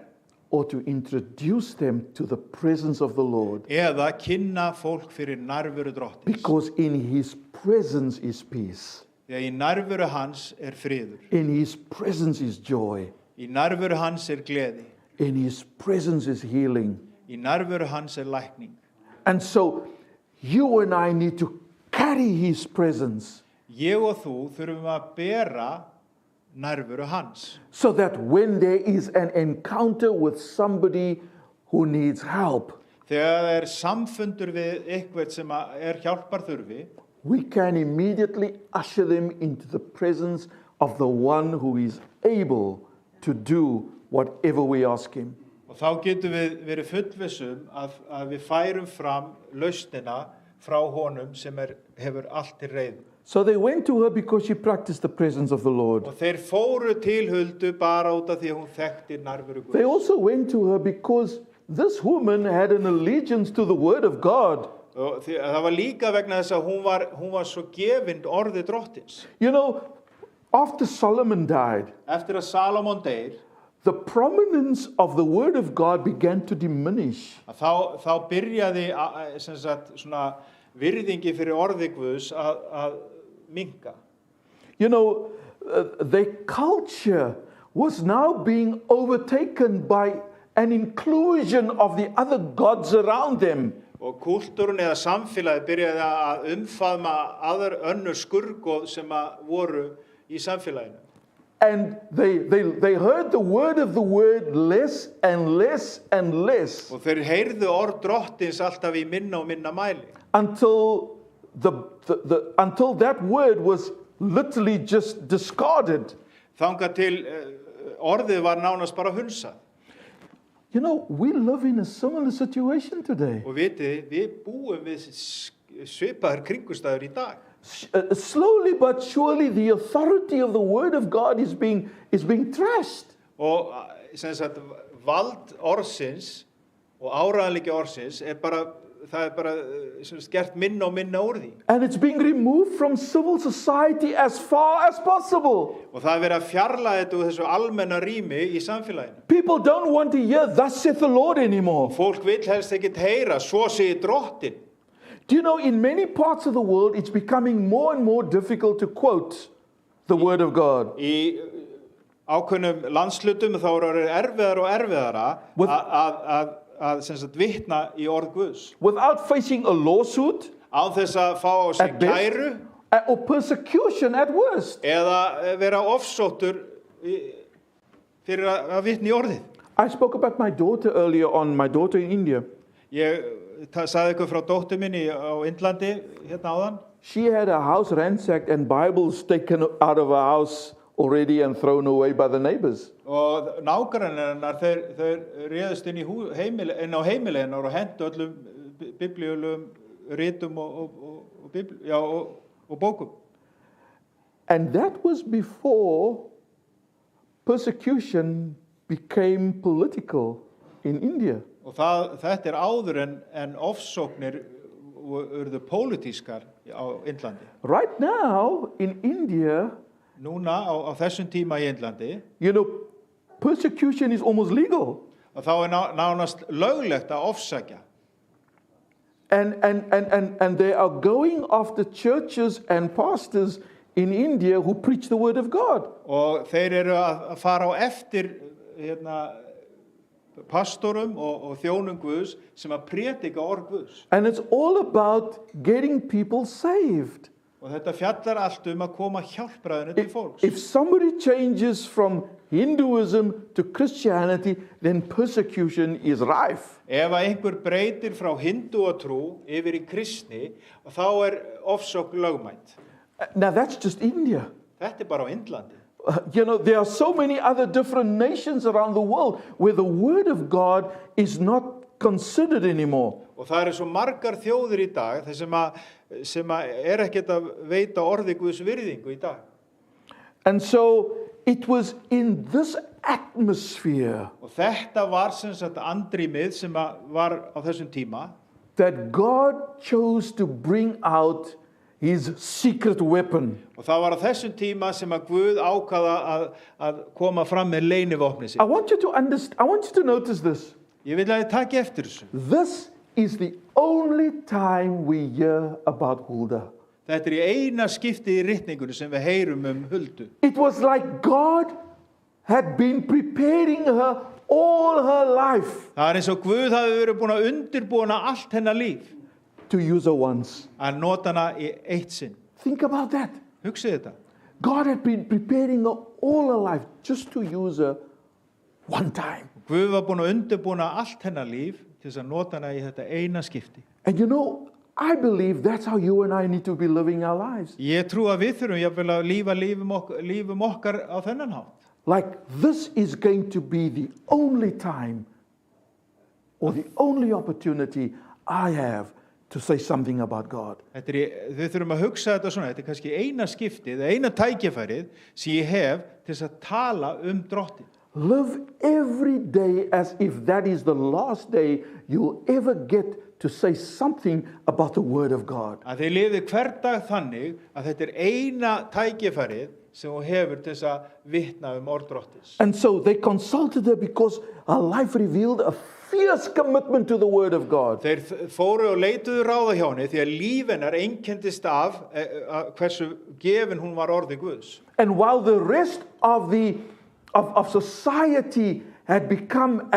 or to introduce them to the presence of the Lord. eða kynna fólk fyrir nærveru drottins. Because in His presence is peace. Þegar í nærveru hans friður. In His presence is joy. Í nærveru hans gleði. In His presence is healing. Í nærveru hans lækning. And so you and I need to carry His presence Ég og þú þurfum að bera nærveru hans. so that when there is an encounter with somebody who needs help, Þegar það samfundur við eitthvað sem hjálpar þurfi, we can immediately usher them into the presence of the one who is able to do whatever we ask Him. og þá getum við verið fullvissum að við færum fram lausnina frá honum sem hefur allt til reiðu. So they went to her because she practiced the presence of the Lord. Og þeir fóru til Huldu bara út af því að hún þekkti nærveru They Guðs. also went to her because this woman had an allegiance to the Word of God. Og það var líka vegna þess að hún var svo gefin orði drottins. You know, after Solomon died, Eftir að Salomon deyr, the prominence of the Word of God began to diminish. að þá byrjaði sem sagt, svona virðingi fyrir orði Guðs að minnka. You know, their culture was now being overtaken by an inclusion of the other gods around them. Og kultúrun eða samfélagi byrjaði að umfaðma önnur skurgoð sem voru í samfélaginu. And they heard the word of the word less and less and less Og þeir heyrðu orð drottins alltaf í minna og minna mæli. until until that word was literally just discarded. Þangað til orðið var nánast bara hunsað. You know, we live in a similar situation today. Og vitið, við búum við svipaðar kringustæður í dag. Slowly but surely the authority of the word of God is being trashed. Og sem sagt, vald orðsins og áræðanleiki orðsins það bara sem sagt, gert minna og minna úr því. And it's being removed from civil society as far as possible. Og það verið að fjarlægja þetta úr þessu almenna rými í samfélaginu. People don't want to hear, thus saith the Lord anymore. Fólk vill helst ekkert heyra, svo segir drottin. Do you know, in many parts of the world, it's becoming more and more difficult to quote the word of God. Í ákveðnum landslutum þá er erfiðara og erfiðara að sem sagt vitna í orð Guðs. Without facing a lawsuit Án þess að fá á sig at best, kæru or persecution at worst. eða vera ofsóttur fyrir að vitna í orðið. I spoke about my daughter earlier on, my daughter in India. Ég sagði ykkur frá dóttur minni á Indlandi hérna áðan. She had her house ransacked and Bibles taken out of her house already and thrown away by the neighbors. Og nágrannar þeir réðust inn á heimili hennar og hentu öllum biblíulegum ritum og bókum. And that was before persecution became political in India. Og þetta áður en ofsóknir urðu pólitískar á Indlandi. Right now in India, Núna á þessum tíma í Indlandi, you know, persecution is almost legal. og þá nánast löglegt að ofsækja. And they are going after churches and pastors in India who preach the word of God. Og þeir eru að fara á eftir pastorum og þjónum Guðs sem að prédika orð Guðs. And it's all about getting people saved. Og þetta fjallar allt að koma hjálpræðinu til fólks. If somebody changes from Hinduism to Christianity, then persecution is rife. Ef einhver breytir frá hindúatrú yfir í kristni, þá ofsókn lögmætt. Now that's just India. Þetta bara á Indlandi. You know, there are so many other different nations around the world where the word of God is not considered anymore. Og það eru svo margar þjóðir í dag sem er ekkert að veita orði Guðs virðingu í dag. And so it was in this atmosphere Og þetta var sem sagt andrýmið sem var á þessum tíma that God chose to bring out his secret weapon. og það var á þessum tíma sem að Guð ákvaða að koma fram með leynivopnið I sitt. want you to understand, I want you to notice this. Ég vil að þið taki eftir þessu. This is the only time we hear about Huldah. Þetta er í eina skipti í ritningunni sem við heyrum Huldu. It was like God had been preparing her all her life Það er eins og Guð hafi verið búin að undirbúa hana allt hennar líf to use her once. að nota hana í eitt sinn. Think about that. Hugsið þetta. God had been preparing her all her life just to use her one time. Guð var búin að undirbúa hana allt hennar líf til þess að nota hana í þetta eina skipti. And you know, I believe that's how you and I need to be living our lives. Ég trú að við þurfum jafnvel að lífa lífum okkar á þennan hátt. Like this is going to be the only time or the only opportunity I have to say something about God. Við þurfum að hugsa þetta svona, þetta er kannski eina skiptið, eina tækifærið sem ég hef til þess að tala drottin. Live every day as if that is the last day you'll ever get to say something about the Word of God. Að þið lifið hver dag þannig að þetta er eina tækifærið sem hún hefur til þess að vitna orð drottins. And so they consulted her because her life revealed a fierce commitment to the Word of God. Þeir fóru og leituðu ráða hjá henni því að líf hennar einkenndist af hversu gefin hún var orði Guðs. And while the rest of of society had become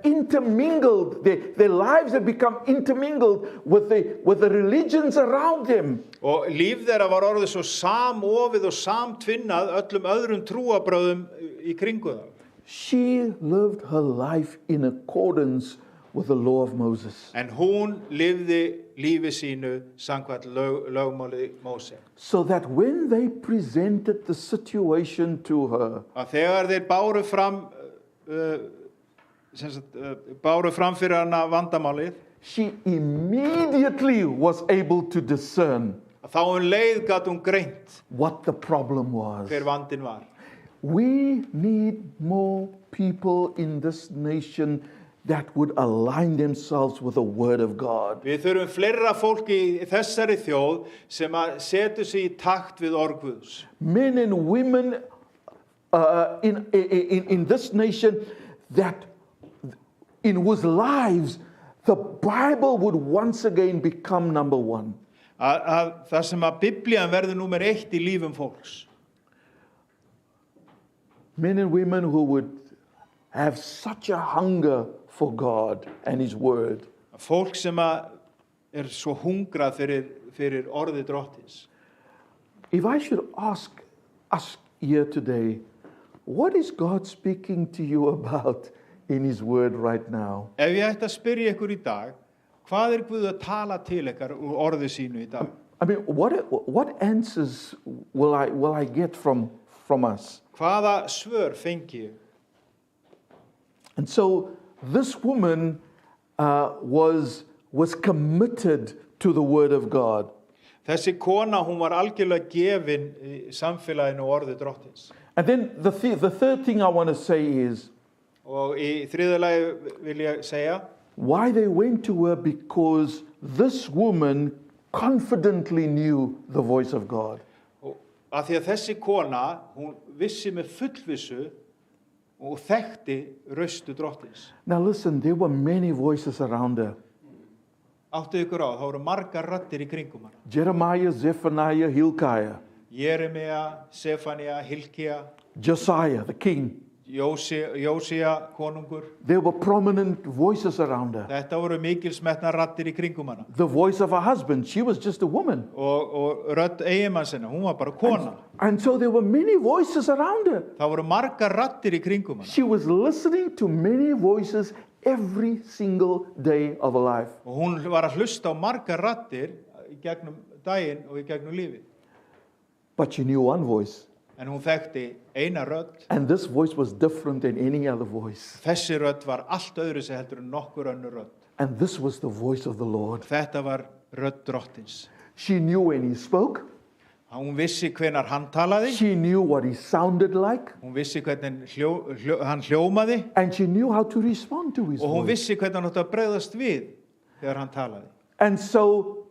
intermingled, their lives had become intermingled with the religions around them. Og líf þeirra var orðið svo samofið og samtvinnað öllum öðrum trúarbrögðum í kringu það. She lived her life in accordance with the law of Moses. En hún lifði lífi sínu samkvæmt lögmáli Móse. So that when they presented the situation to her, Að þegar þeir báru fram fyrir hana vandamálið, she immediately was able to discern að þá leið gat hún greint what the problem was. hver vandinn var. We need more people in this nation that would align themselves with the Word of God. Við þurfum fleira fólk í þessari þjóð sem að setur sig í takt við orð Guðs. Men and women in this nation that in whose lives the Bible would once again become number one. Að það sem að Biblían verður númer 1 í lífum fólks. Men and women who would have such a hunger for God and His Word. Fólk sem að svo hungrað fyrir orði drottins. If I should ask us here today, what is God speaking to you about in His Word right now? Ef ég ætti að spyrja ykkur í dag, hvað Guð að tala til ykkar úr orði sínu í dag? I mean, what answers will I get from us? Hvaða svör fengi ég? And so this woman was committed to the Word of God. Þessi kona, hún var algjörlega gefin í samfélaginu orði drottins. And then the third thing I want to say is, Og í þriðja lagi vil ég segja, why they went to her, because this woman confidently knew the voice of God. að því að þessi kona, hún vissi með fullvissu og þekkti röstu drottins. Now listen, there were many voices around her. Áttu ykkur á, það voru margar raddir í kringum hana. Jeremiah, Zephaniah, Hilkiah, Jeremia, Sefania, Hilkia, Josiah, the king. Jósia, konungur. There were prominent voices around her. Þetta voru mikilsmetnar raddir í kringum hana. The voice of her husband, she was just a woman. Og rödd eiginmannsina, hún var bara kona. And so there were many voices around her. Það voru margar raddir í kringum hana. She was listening to many voices every single day of her life. Og hún var að hlusta á margar raddir í gegnum daginn og í gegnum lífið. But she knew one voice. En hún þekkti eina rödd. And this voice was different than any other voice. Þessi rödd var allt öðru sem heldur en nokkur önnur rödd. And this was the voice of the Lord. Þetta var rödd drottins. She knew when he spoke. Hún vissi hvenar hann talaði. She knew what he sounded like. Hún vissi hvernig hann hljómaði. And she knew how to respond to his Og hún voice. vissi hvernig hann átti að bregðast við þegar hann talaði. And so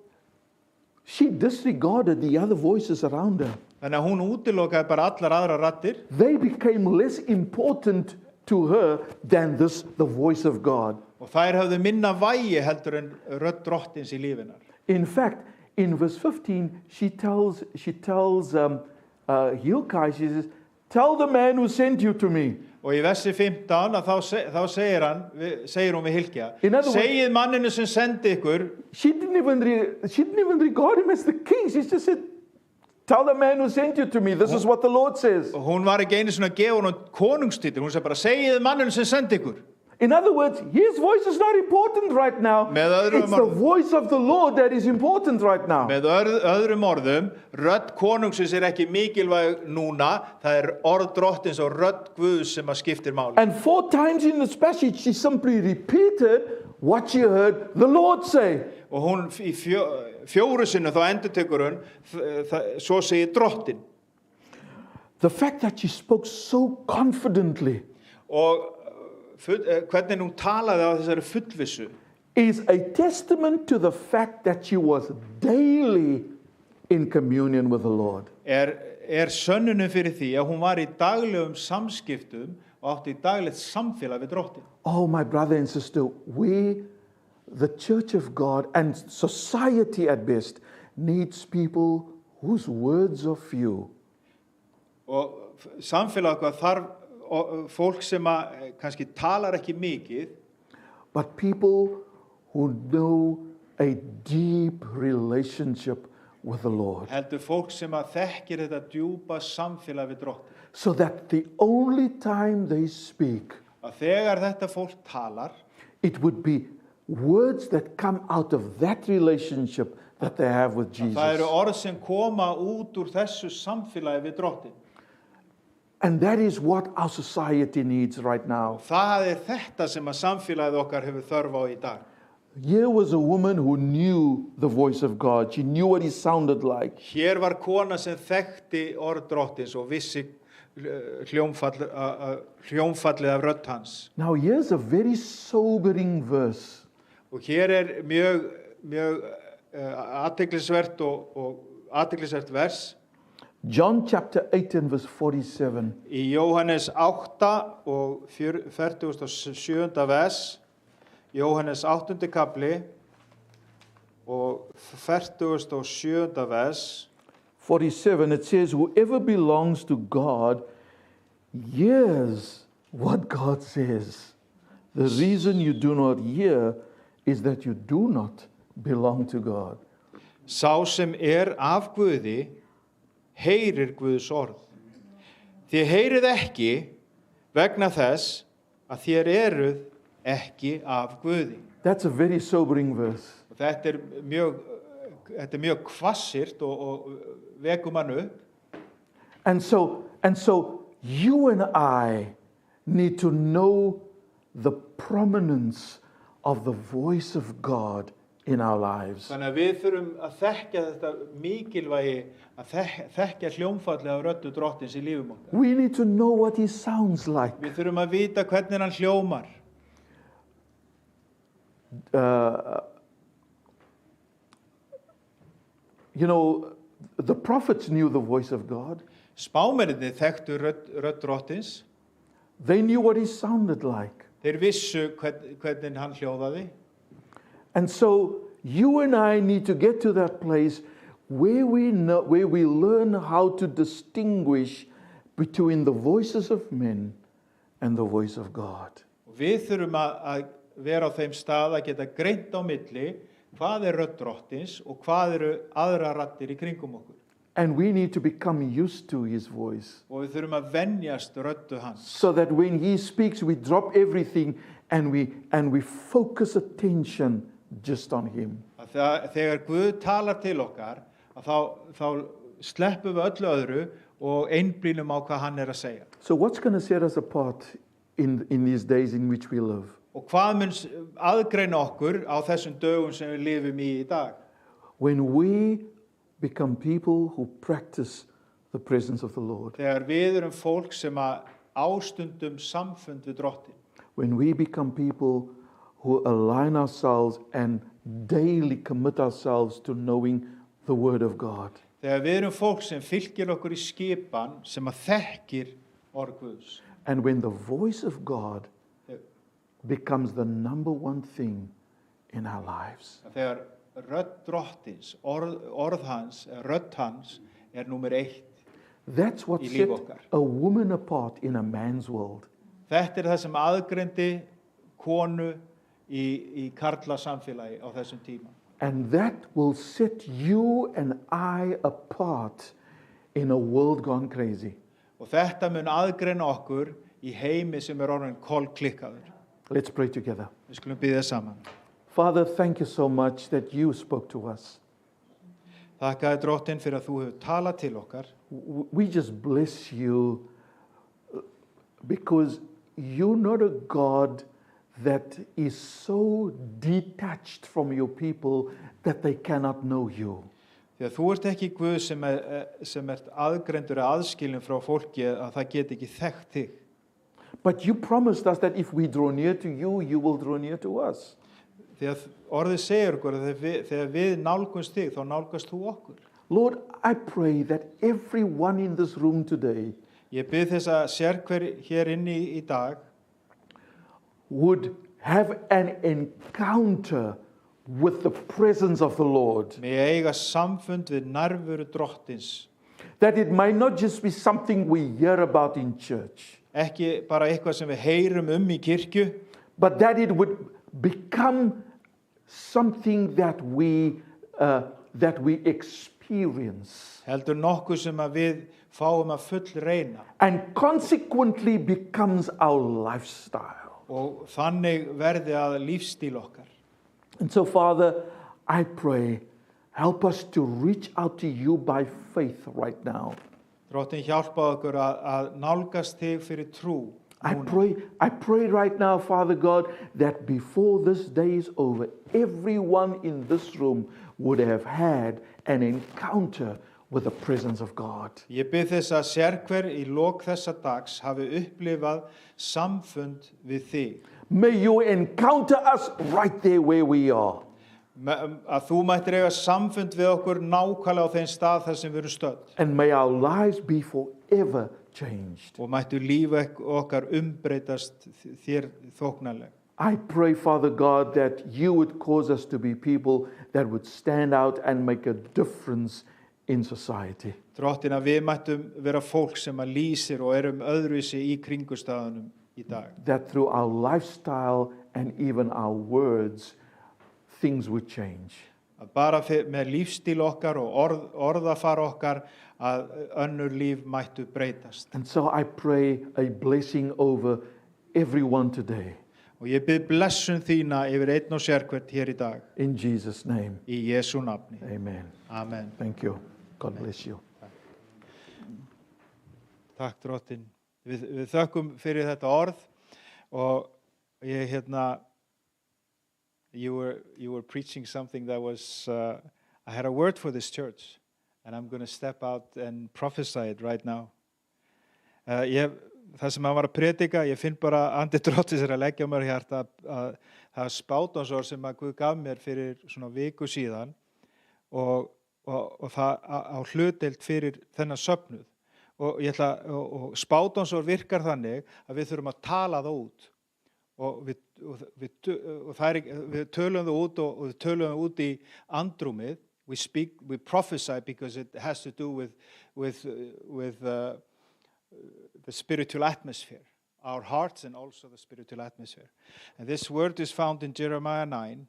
she disregarded the other voices around her. Þannig að hún útilokaði bara allar aðrar raddir. They became less important to her than the voice of God. Og þær höfðu minna vægi heldur en rödd drottins í lífinar. In fact, in verse 15, she tells Hilkiah, she says, tell the man who sent you to me. Og í versi 15 að þá segir hún við Hilkja, In other words- segið manninu sem sendi ykkur, She didn't even regard him as the king. She just said, tell the man who sent you to me. This is what the Lord says. og hún var ekki einu svona að gefa hún konungstitil, hún sagði bara, segið manninu sem sendi ykkur. In other words, his voice is not important right now. Með öðrum It's the orðum- voice of the Lord that is important right now. Með öðrum orðum, rödd konungsins ekki mikilvæg núna, það orð drottins og rödd Guðs sem að skiptir máli. And 4 times in this passage, she simply repeated what she heard the Lord say. Og hún í fjóru sinni þá endurtekur hún, svo segir drottin. The fact that she spoke so confidently Og hvernig hún talaði á þessari fullvissu is a testament to the fact that she was daily in communion with the Lord. sönnunum fyrir því að hún var í daglegum samskiptum og átti í daglegt samfélag við drottin. Oh, my brother and sister, we, the Church of God and society at best, needs people whose words are few. Og samfélag okkar þarf fólk sem kannski talar ekki mikið, But people who know a deep relationship with the Lord. heldur fólk sem þekkir þetta djúpa samfélag við drottin. So that the only time they speak, Að þegar þetta fólk talar, it would be words that come out of that relationship that they have with Jesus. það eru orð sem koma út úr þessu samfélagi við drottin. And that is what our society needs right now. Það þetta sem að samfélagið okkar hefur þörf á í dag. Here was a woman who knew the voice of God. She knew what he sounded like. Hér var kona sem þekkti orð drottins og vissi hljómfallið af rödd hans. Now here's a very sobering verse. Og hér mjög athyglisvert og athyglisvert vers John chapter 8 and verse 47. í Jóhannes 8 og 47. vers. Jóhannes 8. kapli og 47. vers. 47, it says, whoever belongs to God hears what God says. The reason you do not hear is that you do not belong to God. Sá sem af Guði heyrir Guðs orð. Þið heyrið ekki vegna þess að þér eruð ekki af Guði. That's a very sobering verse. Og þetta mjög hvassirt og vekur mann upp. And so you and I need to know the prominence of the voice of God in our lives. Þannig að við þurfum að þekkja þetta mikilvægi, að þekkja hljómfallið af röddu drottins í lífum okkar. We need to know what he sounds like. Við þurfum að vita hvernig hann hljómar. You know, the prophets knew the voice of God. Spámennirnir þekktu rödd drottins. They knew what he sounded like. Þeir vissu hvernig hann hljóðaði. And so you and I need to get to that place where we learn how to distinguish between the voices of men and the voice of God. Við þurfum að vera á þeim stað að geta greint á milli hvað rödd drottins og hvað eru aðra raddir í kringum okkur. And we need to become used to his voice. Og við þurfum að venjast röddu hans. So that when he speaks, we drop everything and we focus attention just on him. Þegar Guð talar til okkar, þá sleppum við öllu öðru og einblínum á hvað hann að segja. So what's going to set us apart in these days in which we live? Og hvað mun aðgreina okkur á þessum dögum sem við lifum í dag? When we become people who practice the presence of the Lord. Þegar við erum fólk sem ástundum samfund við drottin. When we become people who align ourselves and daily commit ourselves to knowing the Word of God. Þegar við erum fólk sem fylgir okkur í skipan sem þekkir orð Guðs. And when the voice of God becomes the number one thing in our lives. Þegar rödd drottins, orð hans, rödd hans númer 1. That's what Í líf set okkar. a woman apart in a man's world. Þetta það sem aðgreindi konu í karla samfélagi á þessum tíma. And that will set you and I apart in a world gone crazy. Og þetta mun aðgreina okkur í heimi sem orðinn kolklikkaður. Let's pray together. Við skulum biðja saman. Father, thank you so much that you spoke to us. Þakka þér drottin fyrir að þú hefur talað til okkar. We just bless you because you're not a God that is so detached from your people that they cannot know you. Því að þú ert ekki Guð sem aðgreindur eða aðskilinn frá fólki að það get ekki þekkt þig. But you promised us that if we draw near to you, you will draw near to us. Því að orðið segir okkur að þegar við nálgumst þig, þá nálgast þú okkur. Lord, I pray that everyone in this room today Ég bið þess að sérhver hér inni í dag would have an encounter with the presence of the Lord. með eiga samfund við nærveru drottins. That it might not just be something we hear about in church, Ekki bara eitthvað sem við heyrum í kirkju, but that it would become something that we experience heldur nokkuð sem að við fáum að fullreyna. and consequently becomes our lifestyle. Og þannig verði að lífstíl okkar. And so, Father, I pray, help us to reach out to you by faith right now. Drottin hjálpa okkur að nálgast þig fyrir trú. I pray right now, Father God, that before this day is over, everyone in this room would have had an encounter with the presence of God. Ég bið þess að sérhver í lok þessa dags hafi upplifað samfund við þig. May you encounter us right there where we are. Að þú mættir eiga samfund við okkur nákvæmlega á þeim stað þar sem við erum stödd. And may our lives be forever changed. Og mættu líf okkar umbreytast þér þóknarlega. I pray, Father God, that you would cause us to be people that would stand out and make a difference in society. Drottin að við mættum vera fólk sem að lýsir og öðruvísi í kringumstæðunum í dag. That through our lifestyle and even our words, things would change. Að bara með lífstíl okkar og orðafar okkar að önnur líf mættu breytast. And so I pray a blessing over everyone today. Og ég bið blessun þína yfir einn og sérhvert hér í dag. In Jesus' name, Í Jesú nafni. amen. Amen. Thank you. God bless you. Takk drottin. Við þökkum fyrir þetta orð og ég you were preaching something that was I had a word for this church and I'm going to step out and prophesy it right now. Það sem hann var að predika, ég finn bara andi drottins að leggja mér í hjarta að það spátansord sem að Guð gaf mér fyrir svona viku síðan og það á hlutdeild fyrir þennan söfnuð. Og spátansord virkar þannig að við þurfum að tala það út. Og við tölum það út og við tölum það út í andrúmið. We prophesy because it has to do with the spiritual atmosphere, our hearts and also the spiritual atmosphere. And this word is found in Jeremiah 9.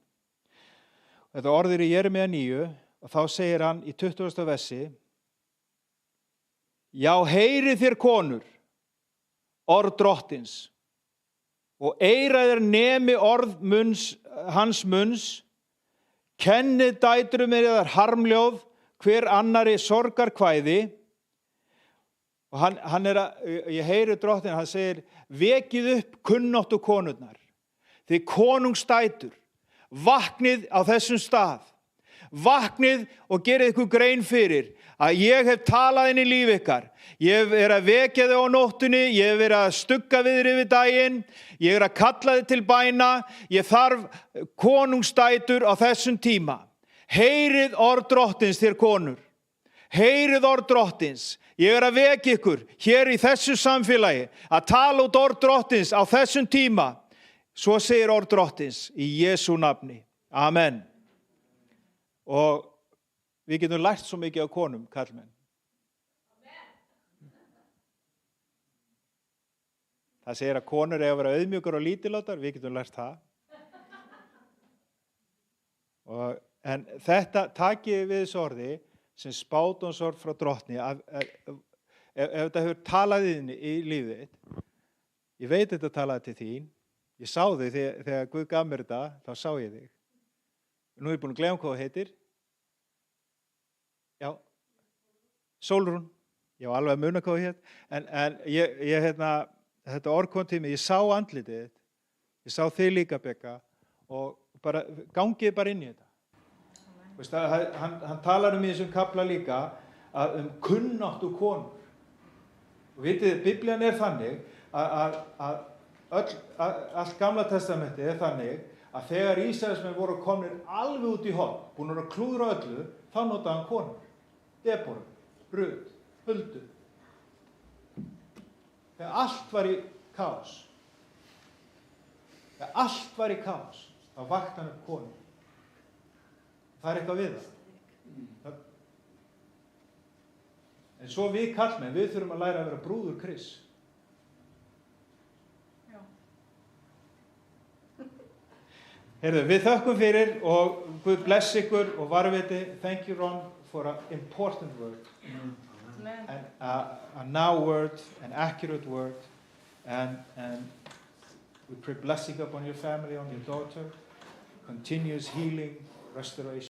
Þetta orðir í Jeremíu 9 og þá segir hann í 20. versi: Já, heyrið þér konur, orð drottins, og eyraðir nemi orð hans munns, kennið dætrum yðar harmljóð, hver annari sorgarkvæði, Og hann ég heyri drottinn, hann segir, vekið upp kunnáttu konurnar, þið konungsdætur, vaknið á þessum stað, vaknið og gerið ykkur grein fyrir að ég hef talað inn í líf ykkar, ég hef verið að vekja þau á nóttunni, ég hef verið að stugga við þér yfir daginn, ég er að kalla þið til bæna, ég þarf konungsdætur á þessum tíma. Heyrið orð drottins þér konur, heyrið orð drottins. Ég er að vekja ykkur hér í þessu samfélagi að tala út orð drottins á þessum tíma. Svo segir orð drottins í Jesú nafni. Amen. Og við getum lært svo mikið á konum, karlmenn. Það segir að konur eiga að vera auðmjúkar og lítillátar, við getum lært það. En þetta takið við þessu orði sem spádómsorð frá drottni, ef þetta hefur talað í lífið þitt, ég veit þetta talaði til þín, ég sá þig þegar Guð gaf mér þetta, þá sá ég þig. Nú er ég búin að gleyma hvað það heitir. Já, Sólrún, ég var alveg að muna hvað það heit, en ég þetta orð kom til mig, ég sá andlitið, ég sá þig líka, Bekka, og bara gangið bara inn í þetta. Hann talar í þessum kafla líka kunnáttu konur. Og vitið, Biblían þannig að allt Gamla testamentið þannig að þegar Ísraelsmenn voru komnir alveg út í horn, búin að klúðra öllu, þá notaði hann konur. Debóru, Rut, Huldu. Þegar allt var í kaos. Þegar allt var í kaos, þá vakti hann upp konur. Það eitthvað við það. En svo við karlmenn, við þurfum að læra að vera brúður Krists. Já. Heyrðu, við þökkum fyrir og Guð bless ykkur og varðveiti. Thank you, Ron, for an important word. And a now word, an accurate word. And we pray blessing upon your family, on your daughter. Continuous healing, restoration.